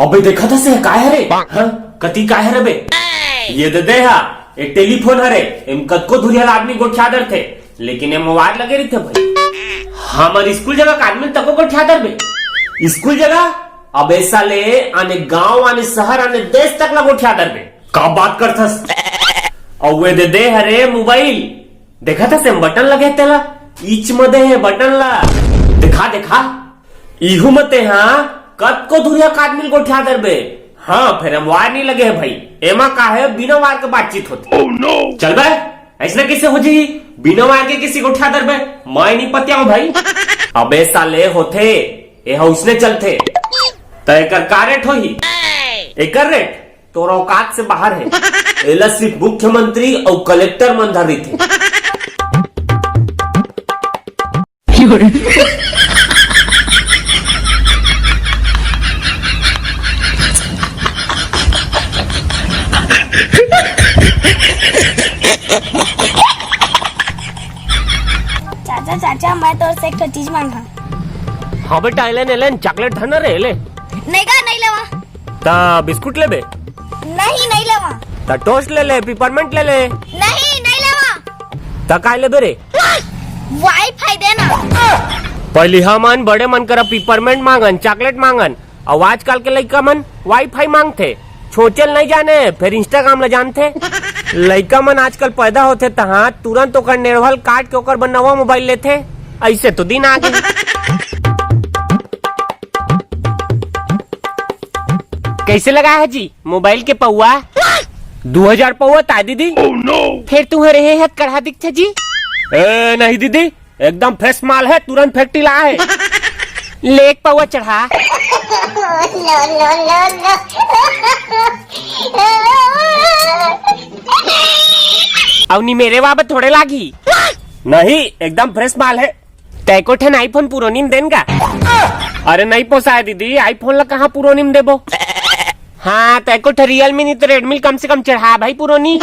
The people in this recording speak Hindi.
अबे देखा था से काय हरे कति काय हरे बे ये दे हा एक टेलीफोन हरे एम कतको धुरिया आदमी गोठ्यादर थे लेकिन ये मोबाइल लगे रही थे भाई हमारे स्कूल जगह का आदमी तको गोठ्यादर बे स्कूल जगह अब ऐसा ले आने गांव आने शहर आने देश तक ला गोठ्यादर बे का बात करथस और वे दे हरे मोबाइल देखा था से बटन लगे तेला ईच मधे है बटन ला देखा इहू मते हाँ कत को धुरिया काटमिल को ठा दरबे हाँ फिर हम वार नहीं लगे है भाई एमा का है बिना वार के बातचीत होती no. चल बे ऐसा कैसे हो जाएगी बिना वार के किसी को ठा दरबे मैं नहीं पतिया हूँ भाई अबे साले होते ये उसने चलते तो एक का रेट हो ही एक रेट तो औकात से बाहर है एला सिर्फ मुख्यमंत्री और कलेक्टर मंधारी थे चाचा मैं तो से एक चीज मांगा हाँ बेटा एलेन चॉकलेट था ना रे ले नहीं लेवा ता बिस्कुट ले बे नहीं लेवा ता टोस्ट ले पिपरमेंट ले नहीं लेवा ता काय ले बे रे वाईफाई देना पहली हमन बड़े मन करा पिपरमेंट मांगन चॉकलेट मांगन और आजकल के लड़का मन वाईफाई मांगते छोचल नहीं जाने फिर इंस्टाग्राम ला जानते लड़का मन आजकल पैदा होते तहाँ तुरंत ओकर निर्भल काट के ओकर बनवा मोबाइल लेते ऐसे तो दिन आ गए कैसे लगा है जी मोबाइल के पौआ 2000 पौआ ता दीदी फिर तुम्हें रहे है कढ़ा दिखते जी नहीं दीदी एकदम फ्रेश माल है तुरंत फैक्ट्री ला है ले एक पौआ चढ़ा अवनी मेरे बाबा थोड़े लागी नहीं एकदम फ्रेश माल है तैको ठन आईफोन पुरोनिम देनगा अरे नहीं पोसाए दीदी आईफोन ला कहाँ पुरोनिम देबो हाँ तैको रियलमी नहीं तो रेडमी कम से कम चढ़ा भाई पुरोनी